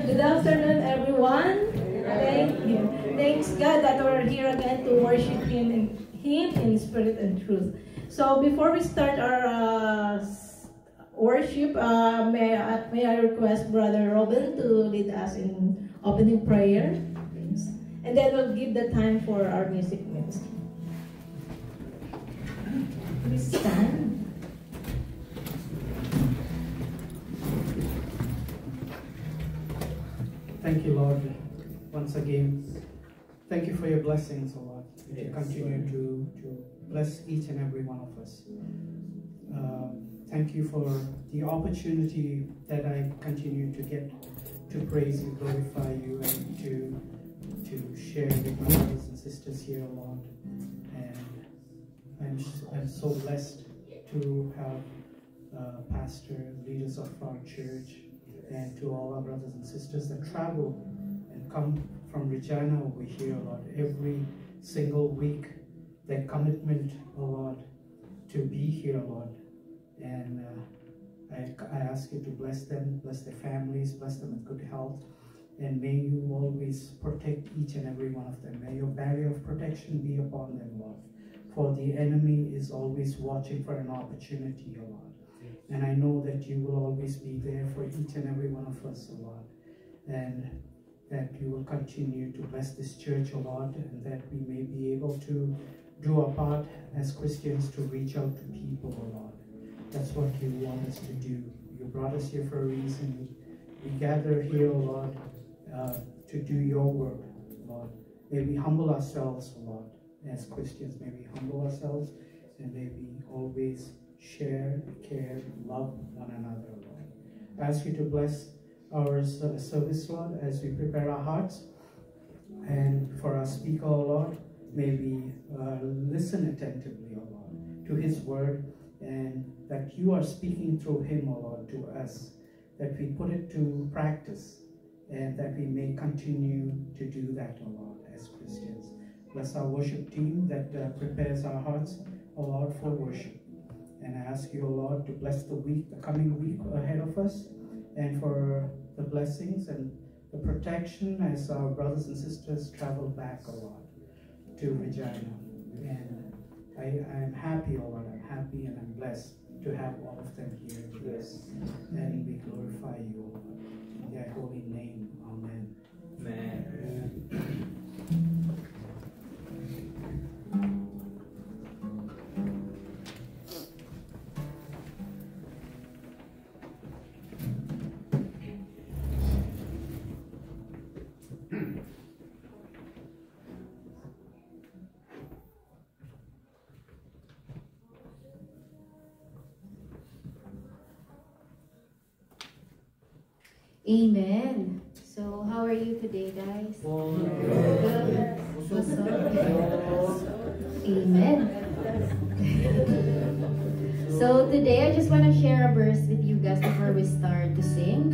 Good afternoon, everyone. Thank you. Thanks God that we're here again to worship Him in spirit and truth. So before we start our worship, may I request Brother Robin to lead us in opening prayer, and then we'll give the time for our music ministry. Please stand. Thank you, Lord, once again. Thank you for your blessings, O Lord. You continue to bless each and every one of us. Thank you for the opportunity that I continue to get to praise you, glorify you, and to share with my brothers and sisters here, Lord. And I'm so blessed to have pastors, leaders of our church, and to all our brothers and sisters that travel and come from Regina over here, Lord, every single week. Their commitment, oh Lord, to be here, Lord. And I ask you to bless them, bless their families, bless them with good health. And may you always protect each and every one of them. May your barrier of protection be upon them, Lord. For the enemy is always watching for an opportunity, O Lord. And I know that you will always be there for each and every one of us, O Lord. And that you will continue to bless this church, O Lord, and that we may be able to do our part as Christians to reach out to people, O Lord. That's what you want us to do. You brought us here for a reason. We gather here, O Lord, to do your work, Lord. May we humble ourselves, O Lord, as Christians. May we humble ourselves, and may we always share, care, love one another, Lord. I ask you to bless our service, Lord, as we prepare our hearts. And for our speaker, O Lord, may we listen attentively, O Lord, to his word, and that you are speaking through him, O Lord, to us, that we put it to practice, and that we may continue to do that, O Lord, as Christians. Bless our worship team that prepares our hearts, O Lord, for worship. And I ask you, O Lord, to bless the coming week ahead of us, and for the blessings and the protection as our brothers and sisters travel back, O Lord, to Regina. And I am happy, O Lord, I'm happy and I'm blessed to have all of them here with us. And we glorify you, O Lord, in thy holy name. Amen. Amen. Amen. So, how are you today, guys? Good. Amen. So, today I just want to share a verse with you guys before we start to sing.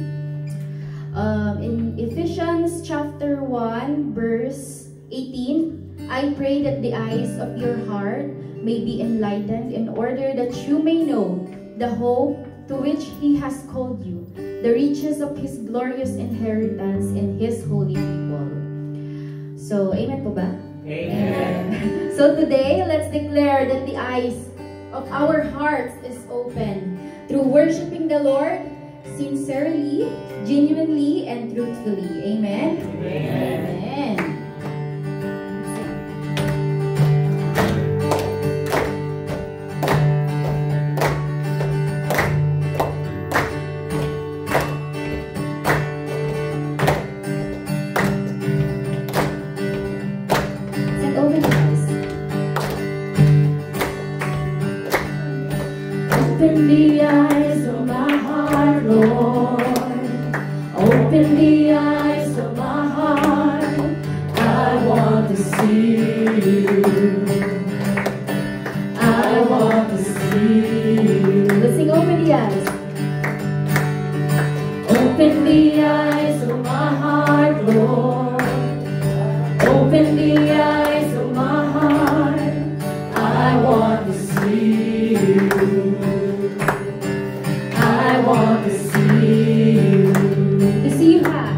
In Ephesians chapter 1, verse 18, I pray that the eyes of your heart may be enlightened in order that you may know the hope to which He has called you, the riches of His glorious inheritance in His holy people. So, amen po ba? Amen. So today, let's declare that the eyes of our hearts is open through worshiping the Lord sincerely, genuinely, and truthfully. Amen? Amen. Amen. Open the eyes of my heart, Lord. Open the eyes of my heart. I want to see you. I want to see you. Let's sing open the eyes. Open the eyes of my heart, Lord. Open the eyes of my heart. I want to see you. I want to see you. To see you high.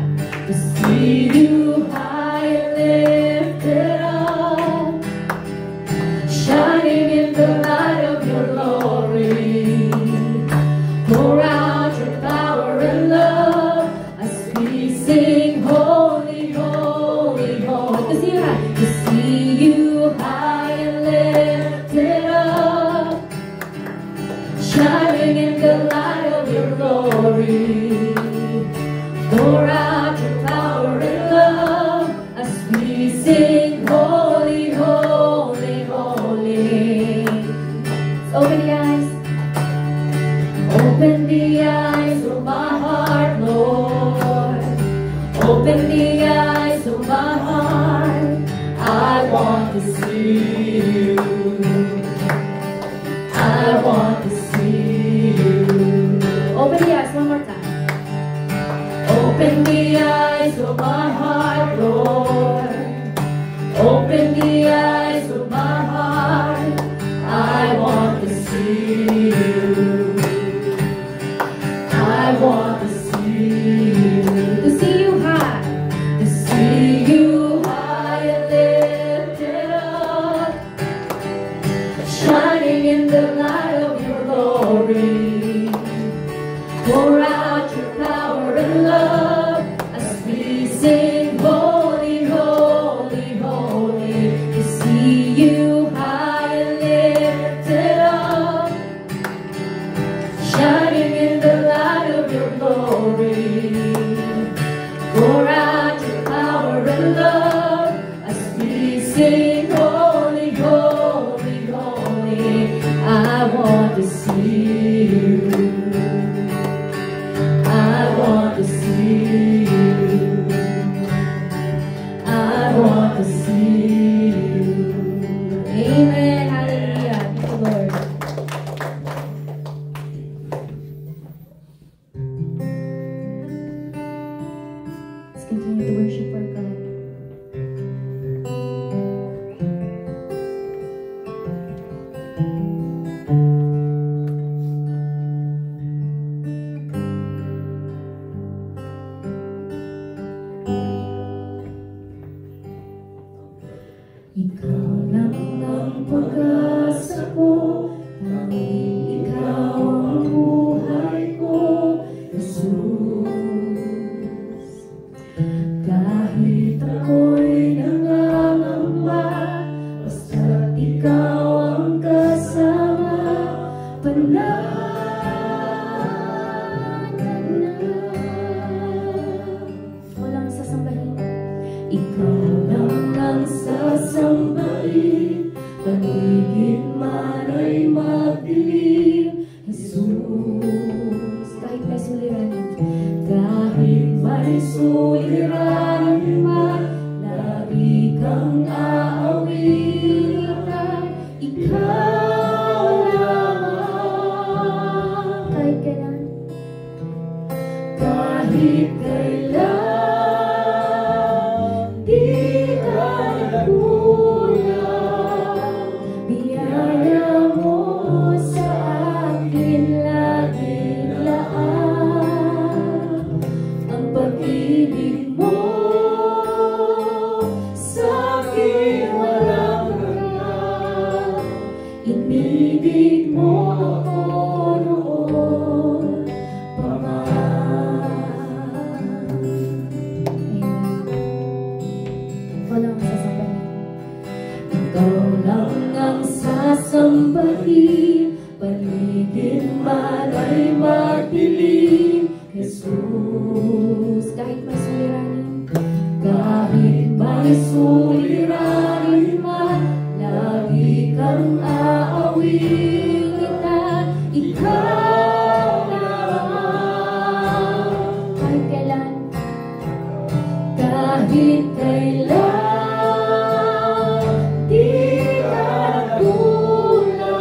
Pour out your power and love as we sing, holy, holy, holy. Open the eyes. Open the eyes of my heart, Lord. Open the eyes of my heart. I want to see you. I want to see you. Open the eyes one more time. Open the eyes of my heart, Lord. Open the eyes of my heart. I want to see you. I want to see you high, to see you high and lifted up, shining in the light of your glory. Pour out your power and love as we sing, holy, holy, holy. To see you high and lifted up, shining in the light of your glory. Pour out your power and love as we sing, holy, holy, holy. I want to see you. I want to see you. I want to see you. Amen. Hallelujah. Thank you, Lord. Let's continue to worship our God. Ikaw lang ang pag-asa ko, tanging ikaw ang buhay ko, Jesus. Kahit ako'y nangangamba, basta't ikaw ang kasama, panagan na. Walang sasambahin. Ikaw lang ang sasambahin, paligid man ay magdilim, Jesus. Kahit may suliranin, kahit may suliranin man, lagi kang aawitan. Ikaw lamang, kahit kailan, kahit kailan. Di ka nagkulang, biyaya mo sa akin laging laan. Ang pag-ibig mo sa akin walang hanggan. Inibig mo ako noon pa man. Walang sasambahin. Ikaw lang ang sasambahin, paligid man ay magdilim, Jesus. Kahit may suliranin, kahit may suliranin man, lagi kang aawitan. Ikaw lamang, kahit kailan, kahit kailan. Di ka nagkulang,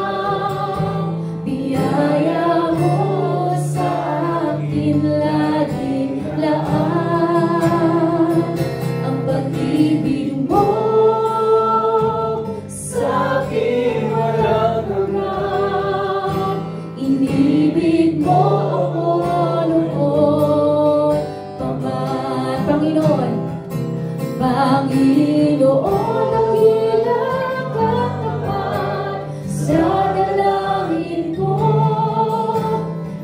biyaya mo sa akin laging laan. Ang pag-ibig mo sa akin walang hanggan. Inibig mo ako noon pa man. Panginoon, Panginoon, nakilang ka naman sa dalangin ko.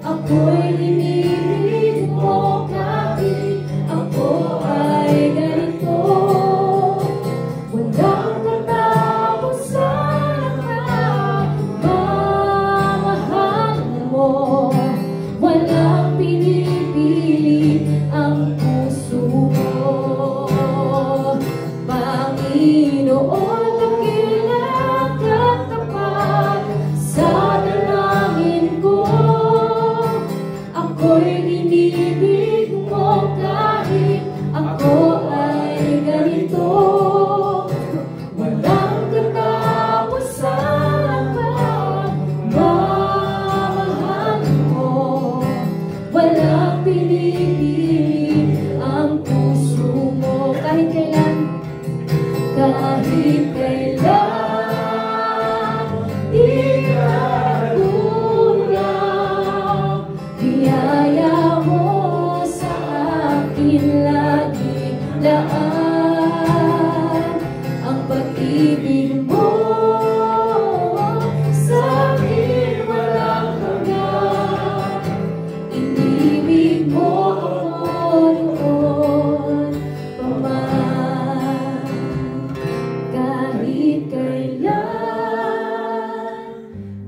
Ako'y linilig mo kahit ako ay ganito. Walang katapusan ang pagmamahal mo. Walang pinipili ang puso akin laging daan ang pag-ibig mo. Sa akin walang hanggan, inibig mo ako noon pa man. Kahit kailan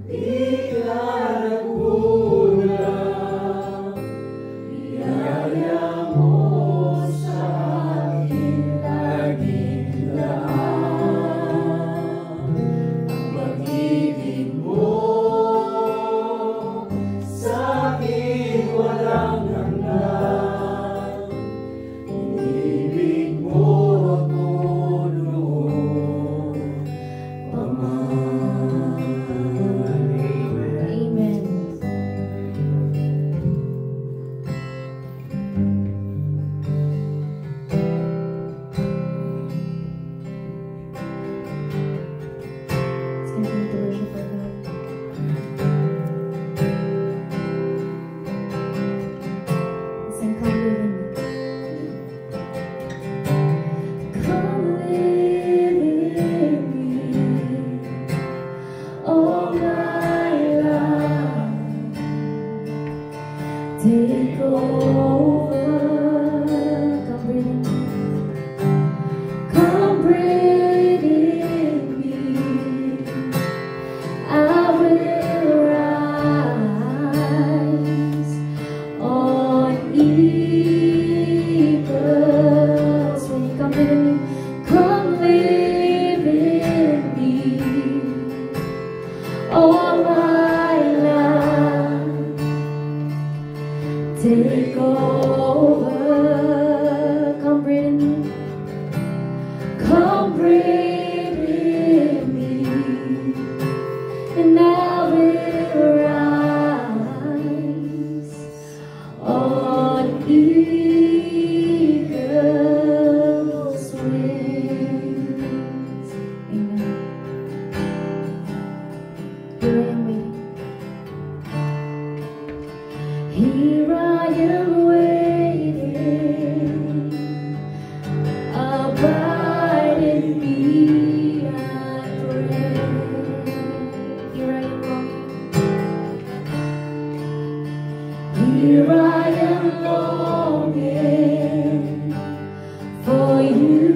di ka nagkulang, biyaya mo sa akin laging daan ang pag-ibig mo. Sa akin walang hanggan, inibig mo ako noon pa man. Amen. Let's continue to worship our God. Sing, come live in me. Come live in me, all my life. Take over, come breathe in me. Come breathe in me. I will rise on eagles. When you come live in me, come live in me. All my life, take over. Come breathe in me. Come breathe in me, and I will rise on eagle's wings. Amen. Here I am waiting. Here I am waiting. Abide in me, I pray. Here I am longing. Here I am longing for you.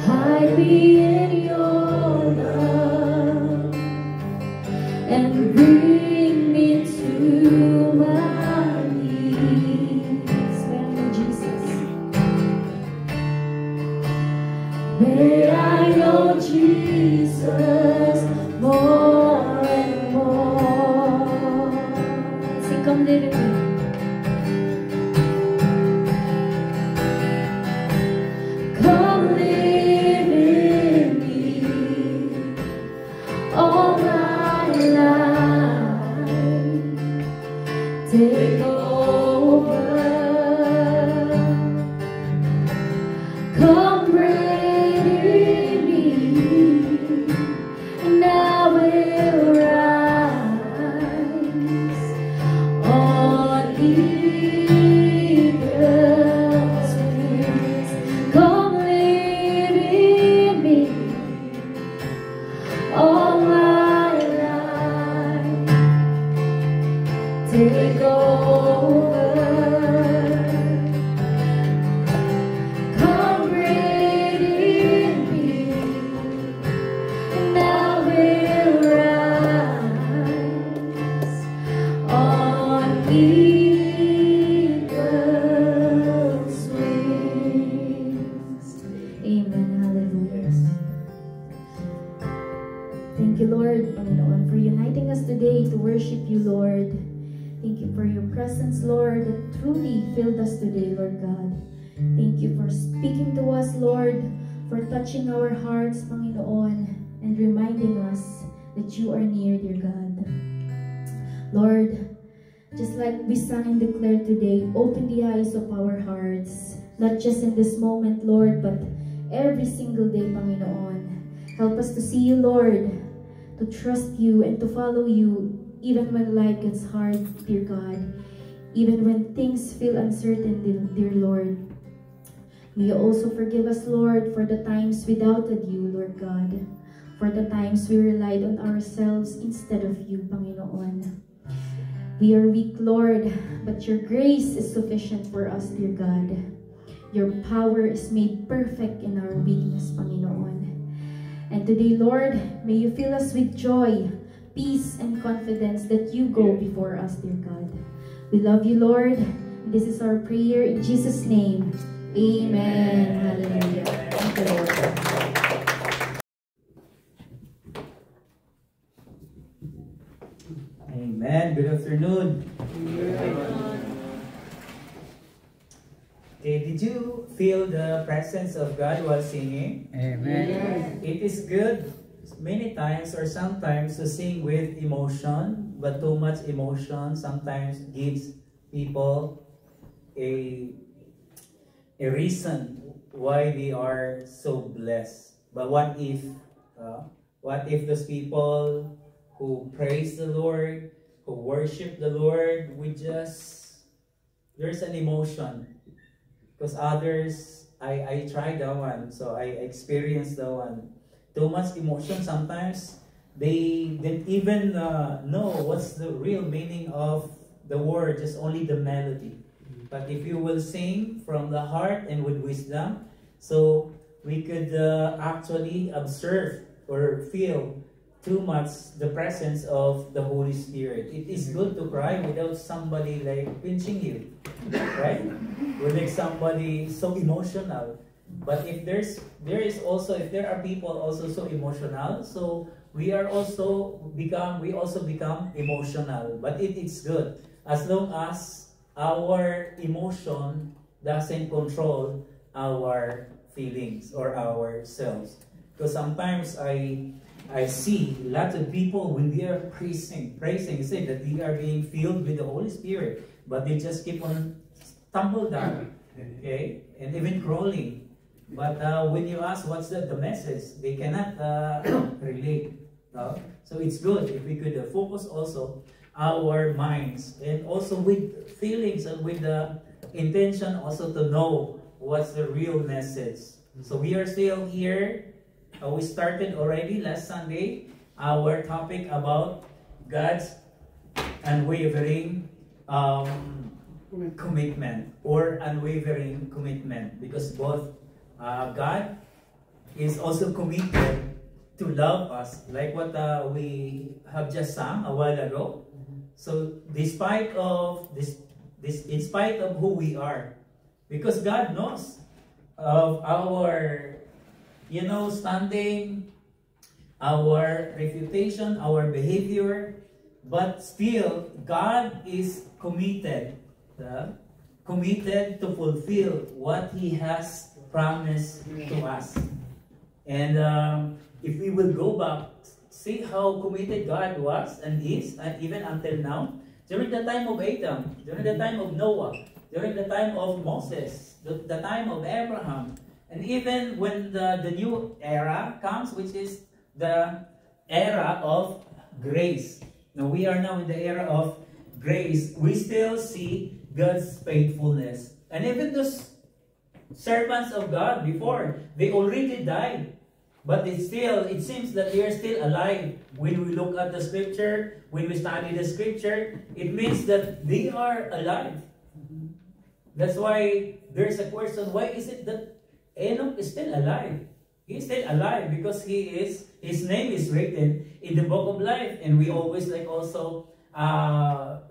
Hide me in your love and bring me to my knees. May I know Jesus? May I know Jesus more and more. Say, come live in me. Come live in me, all my life. Take over. Come breathe in me, and I will rise on eagle's wings. Come live in me, all my life. Take over. Come breathe in me, and I will rise on eagle's wings. Amen. Hallelujah. Thank you, Lord, Panginoon, for uniting us today to worship you, Lord. Thank you for your presence, Lord, that truly filled us today, Lord God. Thank you for speaking to us, Lord, for touching our hearts, Panginoon, and reminding us that you are near, dear God. Lord, just like we sang and declared today, open the eyes of our hearts, not just in this moment, Lord, but every single day, Panginoon. Help us to see you, Lord, to trust you and to follow you even when life gets hard, dear God. Even when things feel uncertain, dear Lord. May you also forgive us, Lord, for the times we doubted you, Lord God. For the times we relied on ourselves instead of you, Panginoon. We are weak, Lord, but your grace is sufficient for us, dear God. Your power is made perfect in our weakness, Panginoon. And today, Lord, may you fill us with joy, peace, and confidence that you go before us, dear God. We love you, Lord. This is our prayer in Jesus' name. Amen. Hallelujah. Thank you, Lord. Amen. Good afternoon. Okay, did you feel the presence of God while singing? Amen. It is good many times or sometimes to sing with emotion, but too much emotion sometimes gives people a reason why they are so blessed. But what if those people who praise the Lord, who worship the Lord, there's an emotion. Because others, I tried that one, so I experienced that one. Too much emotion, sometimes they didn't even know what's the real meaning of the word, just only the melody. But if you will sing from the heart and with wisdom, so we could actually observe or feel too much the presence of the Holy Spirit. It is good to cry without somebody like pinching you, right? With somebody so emotional. But if there are people also so emotional, so we also become emotional. But it's good as long as our emotion doesn't control our feelings or ourselves. Because sometimes I see lots of people when they are praising, say that they are being filled with the Holy Spirit, but they just keep on tumble down, okay, and even crawling. But when you ask what's the message, they cannot relate. So it's good if we could focus also our minds and also with feelings and with the intention also to know what's the real message. So we are still here. We started already last Sunday our topic about God's unwavering commitment or unwavering commitment, because both God is also committed to love us, like what we have just sung a while ago. So despite of in spite of who we are, because God knows of our standing, our reputation, our behavior, but still God is committed to fulfill what He has promised to us. And if we will go back, see how committed God was and is, and even until now, during the time of Adam, during the time of Noah, during the time of Moses, the time of Abraham, and even when the new era comes, which is the era of grace. Now we are now in the era of grace. We still see God's faithfulness. And even those servants of God before, they already died. But it seems that they are still alive. When we look at the scripture, when we study the scripture, it means that they are alive. That's why there's a question, why is it that Enoch is still alive? He's still alive because his name is written in the book of life. And we always also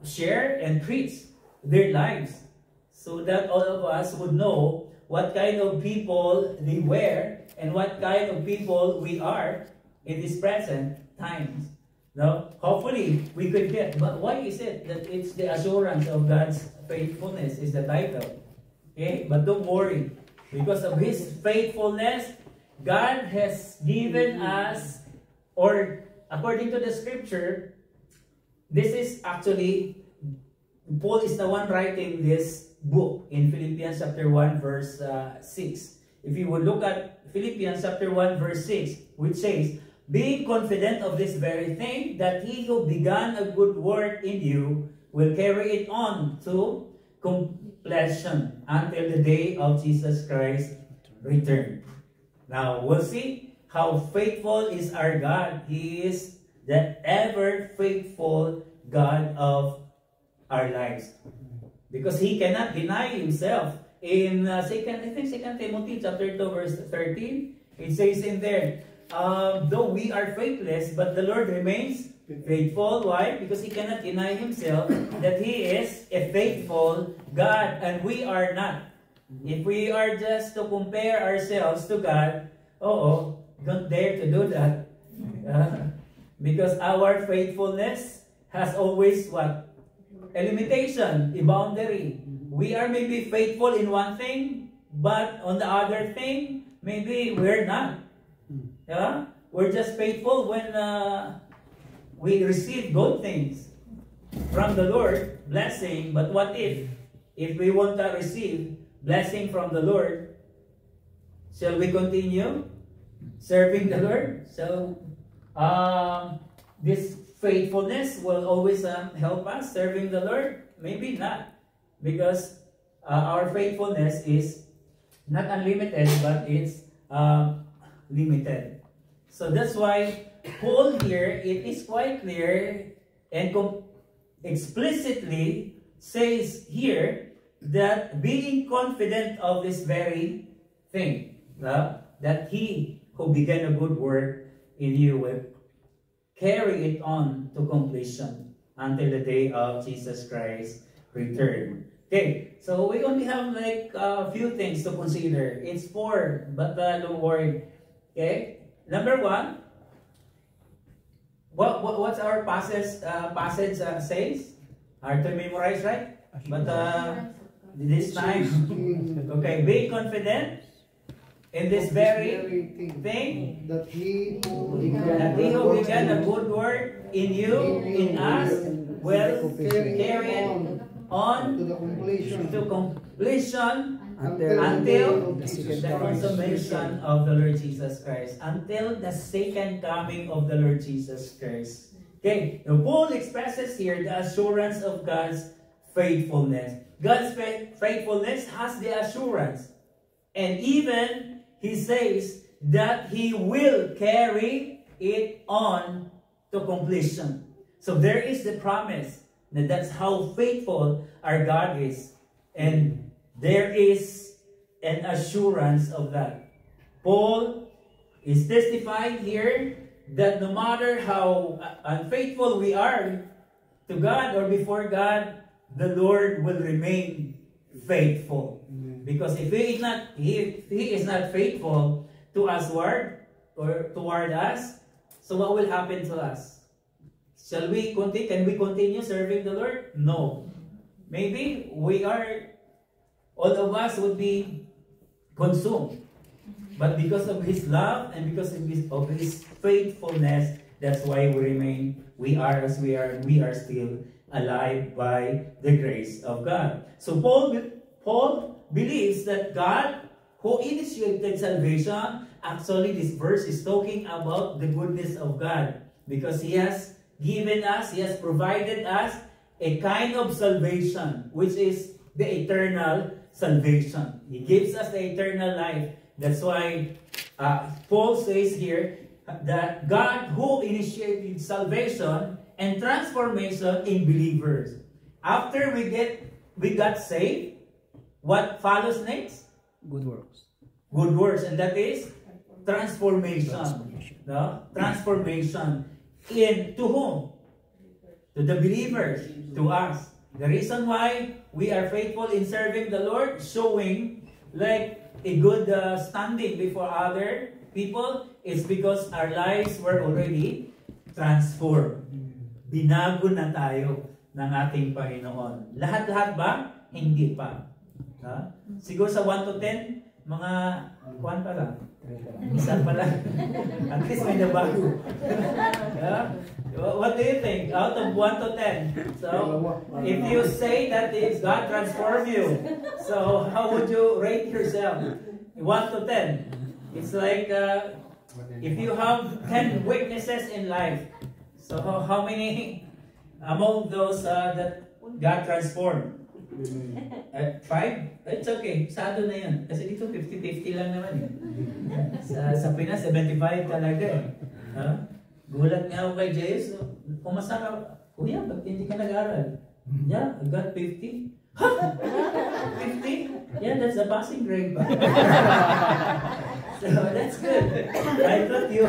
share and preach their lives, so that all of us would know what kind of people they were and what kind of people we are in this present times. Now, hopefully we could get, but why is it that it's the assurance of God's faithfulness is the title? Okay, but don't worry, because of His faithfulness, God has given us, or according to the scripture, this is actually, Paul is the one writing this book in Philippians chapter 1 verse 6. If you would look at Philippians chapter 1 verse 6, which says, being confident of this very thing, that he who began a good work in you will carry it on to completion until the day of Jesus Christ's return. Now, we'll see how faithful is our God. He is the ever faithful God of our lives. Because he cannot deny himself. In 2 Timothy chapter 2 verse 13, it says in there, though we are faithless, but the Lord remains faithful. Why? Because he cannot deny himself that he is a faithful God and we are not. If we are just to compare ourselves to God, don't dare to do that. Because our faithfulness has always what? A limitation, a boundary. We are maybe faithful in one thing, but on the other thing, maybe we're not. Yeah? We're just faithful when we receive good things from the Lord, blessing. But what if we want to receive blessing from the Lord, shall we continue serving the Lord? So, this faithfulness will always help us serving the Lord? Maybe not. Because our faithfulness is not unlimited, but it's limited. So that's why Paul here, it is quite clear and explicitly says here that being confident of this very thing, that he who began a good work in you will carry it on to completion until the day of Jesus Christ's return. Okay, so we only have like a few things to consider. It's 4, but don't worry. Okay, number 1. What's our passage says? Hard to memorize, right? But this time, okay, be confident in this very thing, that he who began a good work in you, in us, will carry it on to completion until the consummation of the Lord Jesus Christ, until the second coming of the Lord Jesus Christ. Okay, now Paul expresses here the assurance of God's faithfulness. God's faithfulness has the assurance, and even he says that he will carry it on to completion. So there is the promise that that's how faithful our God is. And there is an assurance of that. Paul is testifying here that no matter how unfaithful we are to God or before God, the Lord will remain faithful. Because if he is not faithful to us or toward us, so what will happen to us? Shall we continue? Can we continue serving the Lord? No. Maybe all of us would be consumed. But because of his love and because of his faithfulness, that's why we are as we are, and we are still alive by the grace of God. So Paul believes that God, who initiated salvation, actually this verse is talking about the goodness of God, because he has given us, he has provided us a kind of salvation, which is the eternal salvation. He gives us the eternal life. That's why Paul says here that God who initiated salvation and transformation in believers. After we got saved, what follows next? Good works. Good works, and that is transformation. No? Transformation. To whom? To the believers, to us. The reason why we are faithful in serving the Lord, showing like a good standing before other people, is because our lives were already transformed. Binago na tayo ng ating Panginoon. Lahat-lahat ba? Hindi pa. Siguro sa 1 to 10, mga 1 pa lang. Isa pa lang. At least may nabago. What do you think? Out of 1 to 10. So, if you say that God transformed you, so how would you rate yourself? 1 to 10. It's like If you have 10 weaknesses in life, so how many among those that God transformed? 5? It's okay. Sado na yun. Kasi dito 50-50 lang naman eh. Sa Pinas, 75 talaga eh. Gulat nga ako kay Jayus. Pumasa ka, Kuya, ba't hindi ka nag-aral? Yeah, I got 50. Ha? 50? Yeah, that's the passing grade. So that's good. I thought you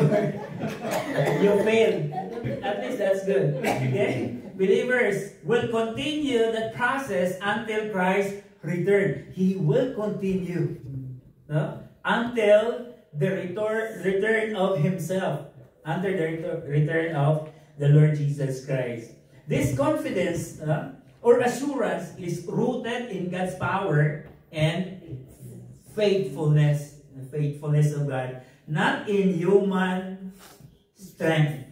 failed. At least that's good. Okay? Believers will continue the process until Christ return. He will continue, no? Until the return of Himself, until the return of the Lord Jesus Christ. This confidence or assurance is rooted in God's power and faithfulness, the faithfulness of God, not in human strength.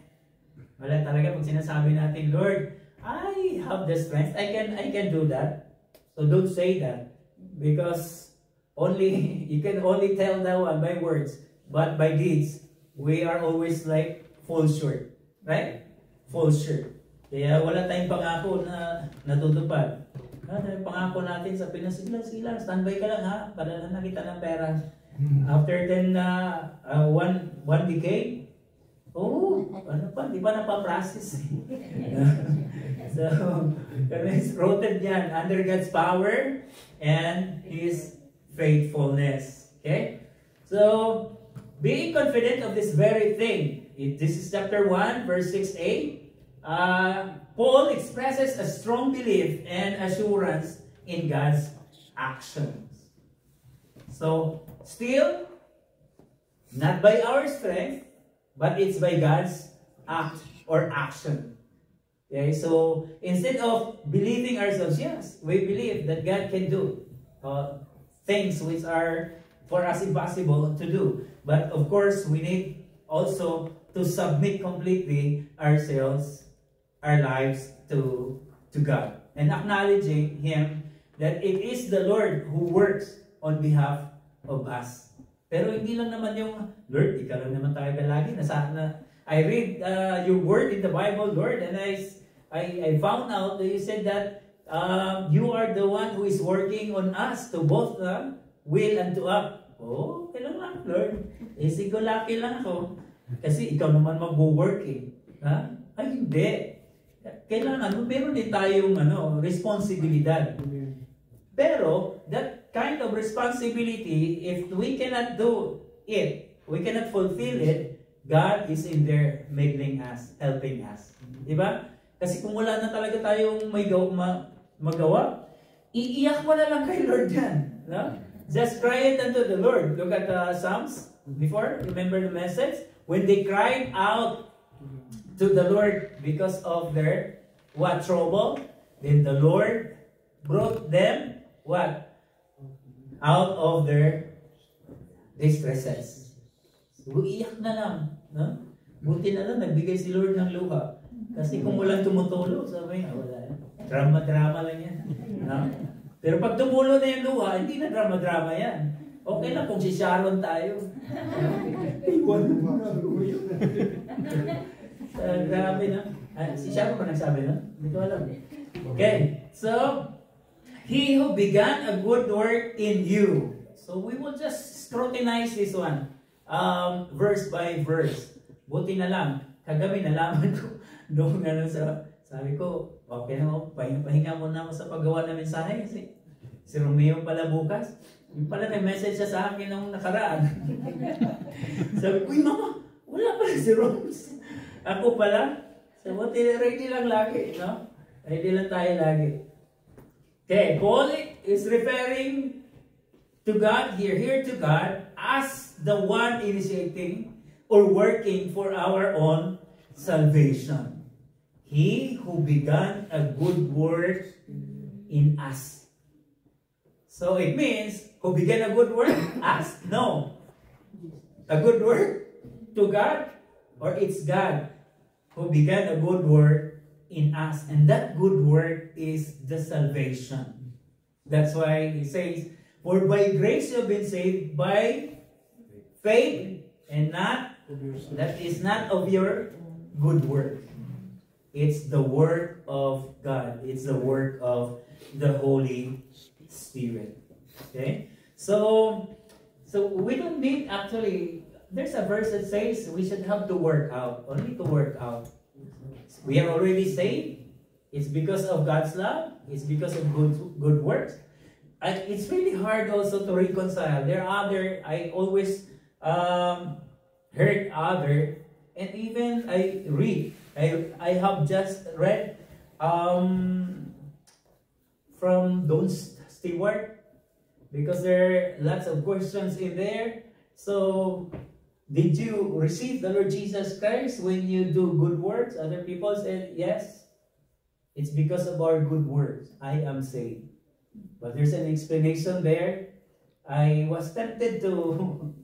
Wala talaga pag sinasabi natin, Lord, I have the strength. I can do that. So don't say that, because you can only tell that one by words, but by deeds we are always like fall short, right? Fall short. Kaya wala tayong pangako na natutupad. Pangako natin sa Pinas, sige lang, standby ka lang ha, padala na kita ng pera. After one decade, ano pa, di pa napaprocess. So, it's rooted yan under God's power and His faithfulness. Okay? So, being confident of this very thing. This is chapter 1, verse 6a. Paul expresses a strong belief and assurance in God's actions. So, still, not by our strength, but it's by God's act or action. Okay, so instead of believing ourselves, yes, we believe that God can do things which are for us impossible to do. But of course, we need also to submit completely ourselves, our lives to God. And acknowledging Him that it is the Lord who works on behalf of us. Pero hindi lang naman yung, Lord, ikaw lang naman tayo lagi. I read your word in the Bible, Lord, and I found out that you said that you are the one who is working on us to both will and to up. Oh, kailan lang, Lord. Sige, lucky lang ako. Kasi ikaw naman mag-work eh. Ha? Ay, hindi. Kailangan, meron din tayong responsibilidad. Pero, that kind of responsibility, if we cannot do it, we cannot fulfill it, God is in there enabling us, helping us. Diba? Kasi kung wala na talaga tayong magawa, iiyak mo na lang kay Lord yan. No? Just cry it unto the Lord. Look at Psalms before. Remember the message? When they cried out to the Lord because of their trouble, then the Lord brought them out of their distresses. Iiyak na lang. No? Buti na lang, nagbigay si Lord ng luha. Kasi kung walang tumutulong, sabi nga, wala. Drama-drama lang yan. No? Pero pag tumulo na yung luha, hindi na drama-drama yan. Okay lang kung si Sharon tayo. Grabe na. Si Sharon pa nagsabi na? Hindi ko alam. Okay, so, He who began a good work in you. So we will just scrutinize this one, verse by verse. Buti na lang, kagabi nalaman ko, doon sabi ko, okay na mo, pahinga muna ako sa paggawa ng mensahe kasi si Romeo pala bukas. Yung pala may message siya sa akin nung nakaraan. Sabi ko, Mama, wala pala si Rose. Ako pala. So, ready lang lagi, no? Ready lang tayo lagi. Okay, Paul is referring to God here to God as the one initiating or working for our own salvation. He who began a good work in us. So it means, who began a good work? Us? No. A good work to God, or it's God who began a good work in us. And that good work is the salvation. That's why he says, for by grace you have been saved by faith, and not That is not of your good work. It's the work of God. It's the work of the Holy Spirit. Okay? So we don't need actually, there's a verse that says we should have to work out, only to work out. We are already saved. It's because of God's love. It's because of good works. It's really hard also to reconcile. There are other, I always heard other, and even I read. I have just read from Don Stewart, because there are lots of questions in there. So, did you receive the Lord Jesus Christ when you do good works? Other people said, yes. It's because of our good works I am saved. But there's an explanation there. I was tempted to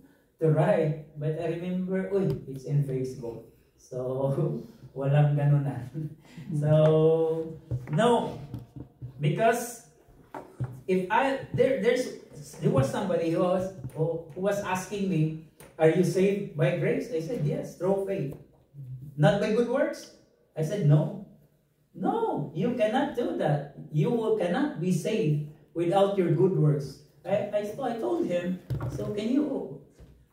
write, but I remember, it's in Facebook. So, walang ganunan. So, no. Because if there was somebody who was asking me, are you saved by grace? I said, yes, through faith. Not by good works? I said, no. No, you cannot do that. You cannot be saved without your good works. I told him, so can you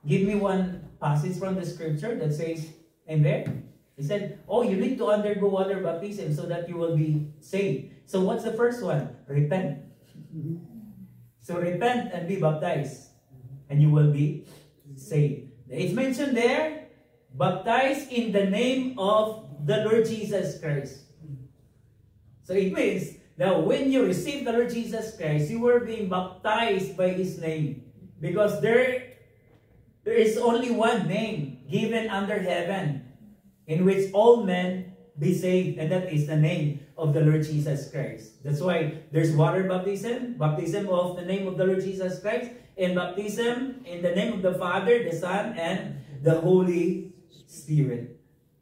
give me one passage from the scripture that says, in there? He said, you need to undergo water baptism so that you will be saved. So what's the first one? Repent. So repent and be baptized, and you will be saved. It's mentioned there, baptized in the name of the Lord Jesus Christ. So it means that when you receive the Lord Jesus Christ, you were being baptized by His name. Because there is only one name given under heaven in which all men be saved, and that is the name of the Lord Jesus Christ. That's why there's water baptism of the name of the Lord Jesus Christ, and baptism in the name of the Father, the Son, and the Holy Spirit.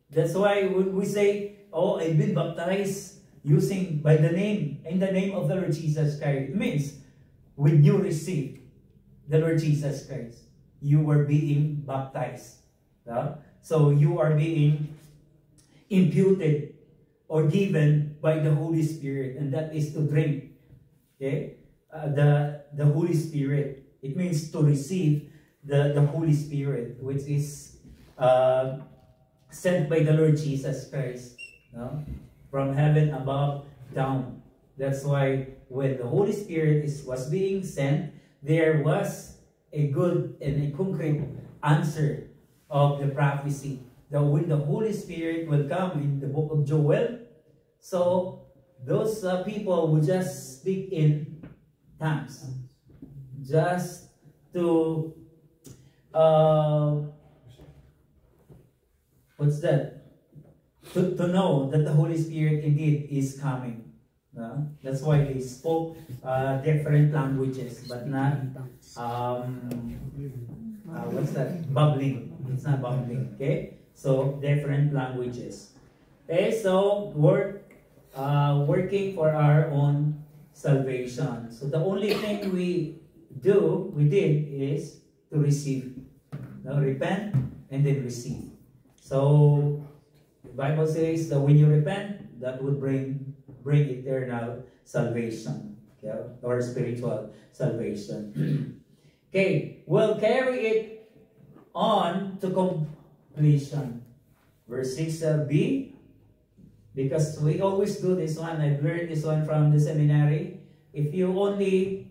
That's why when we say, I've been baptized in the name of the Lord Jesus Christ, it means when you receive the Lord Jesus Christ, you were being baptized. So you are being imputed or given by the Holy Spirit, and that is to drink. Okay, the Holy Spirit. It means to receive the Holy Spirit, which is sent by the Lord Jesus Christ, from heaven above down. That's why when the Holy Spirit was being sent, there was a good and a concrete answer of the prophecy that when the Holy Spirit will come in the book of Joel, so those people would just speak in tongues, just to what's that? To know that the Holy Spirit indeed is coming. That's why they spoke different languages, but not what's that? Bubbling. It's not bubbling. Okay, so different languages. Okay, so working for our own salvation. So the only thing we did is to receive. Repent and then receive. So the Bible says that when you repent, that would bring eternal salvation, okay, or spiritual salvation. Okay, we'll carry it on to completion. Verse 6b, because we always do this one. I've learned this one from the seminary. If you only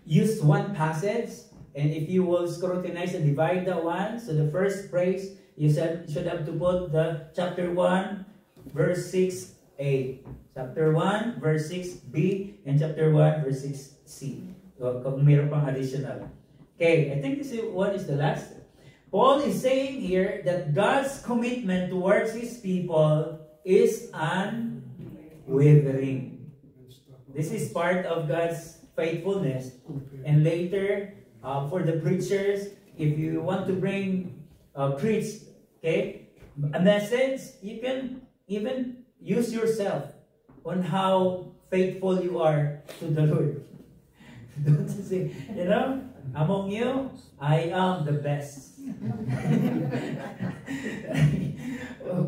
use one passage, and if you will scrutinize and divide that one, so the first phrase, you should have to put the chapter 1, verse 6a. Chapter 1, verse 6b, and chapter 1, verse 6c. So, kung mayroon pang additional. Okay, I think this one is the last. Paul is saying here that God's commitment towards His people is unwavering. This is part of God's faithfulness. And later, for the preachers, if you want to preach, okay, a message, you can even use yourself on how faithful you are to the Lord. Don't you see? Among you, I am the best.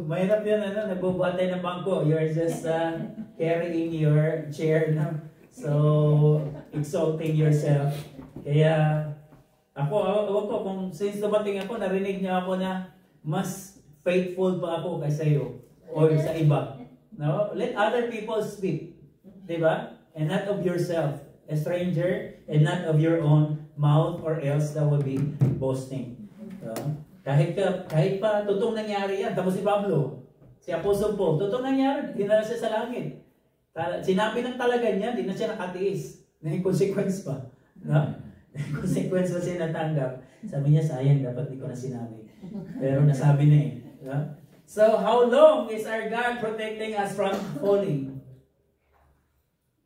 Mahirap yan, nagbubuhatay ng bangko. You're just carrying your chair na. So, exalting yourself. Kaya, ako kung since dumating ako, narinig niya ako na mas faithful pa ako kaysa iyo or sa iba. No? Let other people speak. Diba? And not of yourself, a stranger, and not of your own mouth, or else that would be boasting. Kahit pa, totoong nangyari yan. Tapos si Pablo, si Apostle Paul, totoong nangyari, dinala siya sa langit. Sinabi ng talaga niya, di na siya nakatiis. May consequence pa. No? May consequence pa siya natanggap. Sabi niya, sayang, dapat di ko na sinabi. Pero nasabi na eh. No? So, how long is our God protecting us from falling?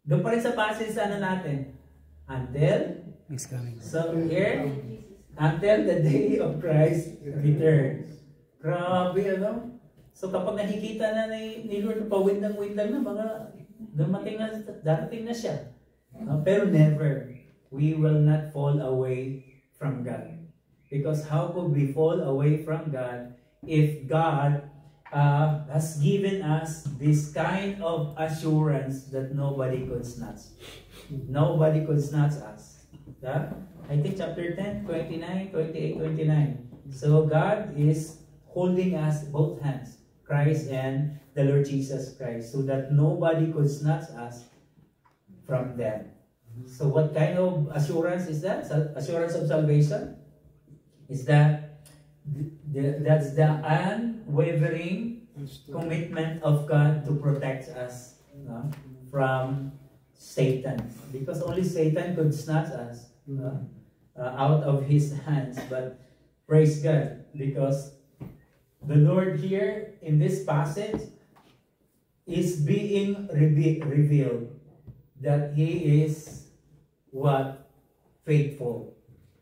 Doon pa rin sa passage natin. Until, so here, until the day of Christ returns. Grabe, ano? So kapag nakikita na ni Lord, pawindang-windang na, mga darating na siya. Pero never, we will not fall away from God. Because how could we fall away from God if God has given us this kind of assurance that nobody could snatch? Nobody could snatch us. I think chapter 10, 29, 28, 29. So God is holding us both hands, Christ and the Lord Jesus Christ, so that nobody could snatch us from them. So what kind of assurance is that? Assurance of salvation? Is that that's the unwavering commitment of God to protect us from Satan. Because only Satan could snatch us out of his hands. But praise God, because the Lord here in this passage is being revealed that He is what? Faithful.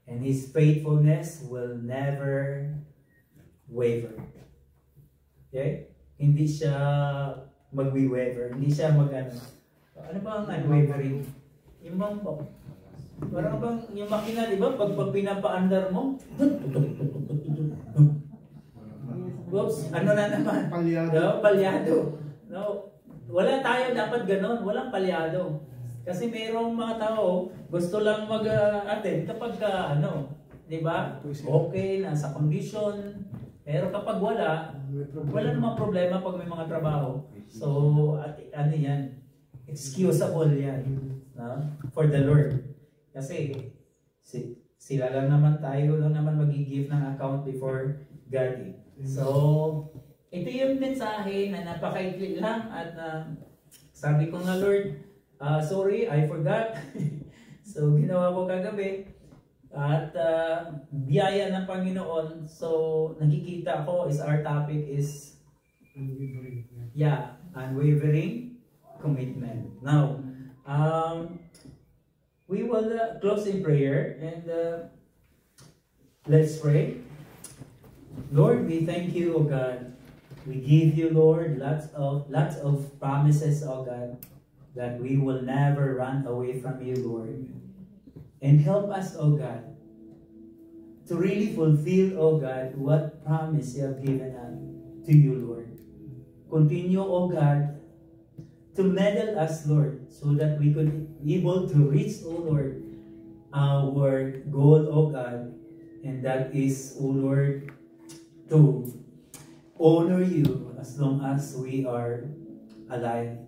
And His faithfulness will never waver. Okay? Hindi siya magwi-waver. Hindi siya ano ba ang unwavering? Yung bang, parang bang, yung makina, di ba? Pag pinapaandar mo, oops, ano na naman? Palyado. No, palyado. No, wala tayo dapat ganon. Walang palyado. Kasi mayroong mga tao, gusto lang mag-attend kapag, di ba? Okay, nasa condition. Pero kapag wala namang problema pag may mga trabaho. So, ano yan? Excusable yan. No? For the Lord. Kasi, sila lang naman, tayo lang naman mag-give ng account before God. So, ito yung mensahe na napakaikli lang at sabi ko nga, Lord, sorry, I forgot. So, ginawa ko kagabi. At biyaya ng Panginoon. So, nakikita ko is our topic is unwavering commitment. Now, we will close in prayer and let's pray. Lord, we thank you, O God. We give you, Lord, lots of promises, O God, that we will never run away from you, Lord. And help us, O God, to really fulfill, O God, what promise you have given us to you, Lord. Continue, O God, to medal us, Lord, so that we could be able to reach, O Lord, our goal, O God, and that is, O Lord, to honor you as long as we are alive.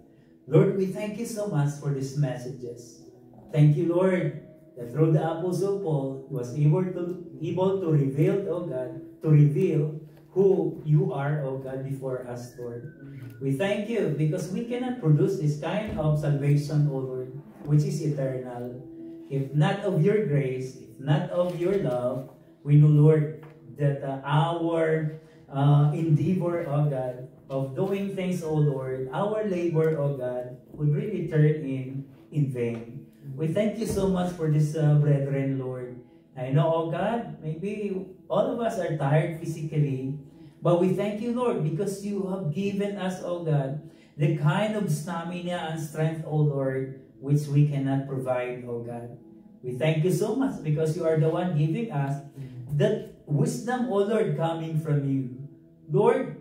Lord, we thank you so much for these messages. Thank you, Lord, that through the Apostle Paul was able to reveal, O God, to reveal who you are, O God, before us, Lord. We thank you because we cannot produce this kind of salvation, O Lord, which is eternal. If not of your grace, if not of your love, we know, Lord, that our endeavor, O God, of doing things, O Lord, our labor, O God, would really turn in vain. We thank you so much for this brethren, Lord. I know, O God, maybe all of us are tired physically, but we thank you, Lord, because you have given us, O God, the kind of stamina and strength, O Lord, which we cannot provide, O God. We thank you so much because you are the one giving us that wisdom, O Lord, coming from you. Lord,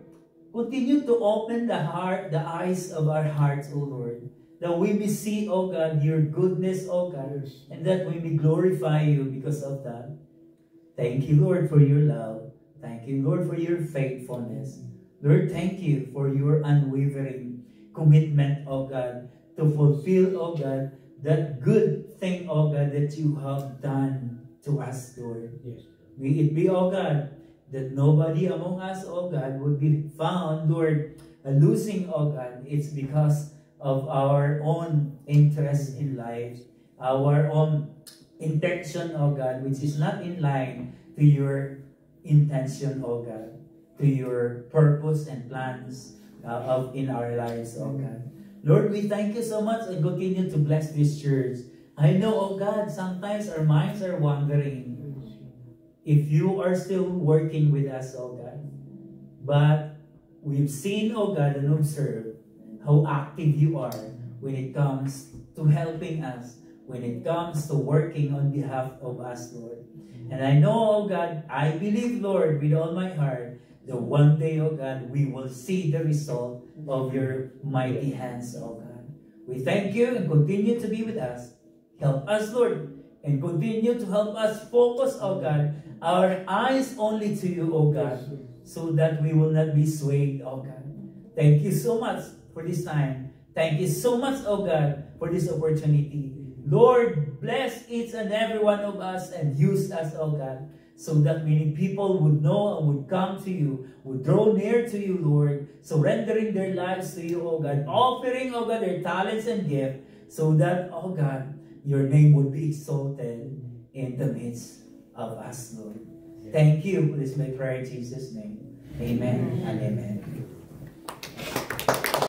continue to open the eyes of our hearts, O Lord, that we may see, O God, your goodness, O God, and that we may glorify you because of that. Thank you, Lord, for your love. Thank you, Lord, for your faithfulness. Lord, thank you for your unwavering commitment, O God, to fulfill, O God, that good thing, O God, that you have done to us, Lord. Yes. May it be, O God, that nobody among us, O God, would be found, Lord, losing, O God. It's because of our own interest in life, our own intention, O God, which is not in line to your intention, O God, to your purpose and plans in our lives, O God. Lord, we thank you so much and continue to bless this church. I know, oh God, sometimes our minds are wandering. If you are still working with us, oh God. But we've seen, oh God, and observed how active you are when it comes to helping us, when it comes to working on behalf of us, Lord. And I know, oh God, I believe, Lord, with all my heart, that one day, oh God, we will see the result of your mighty hands, oh God. We thank you and continue to be with us. Help us, Lord, and continue to help us focus, oh God, our eyes only to you, oh God, so that we will not be swayed, oh God. Thank you so much for this time. Thank you so much, oh God, for this opportunity. Lord, bless each and every one of us and use us, oh God, so that many people would know and would come to you, would draw near to you, Lord, surrendering their lives to you, oh God, offering, oh God, their talents and gifts, so that, oh God, your name would be exalted in the midst of us, Lord. Thank you. This is my prayer in Jesus' name. Amen and amen.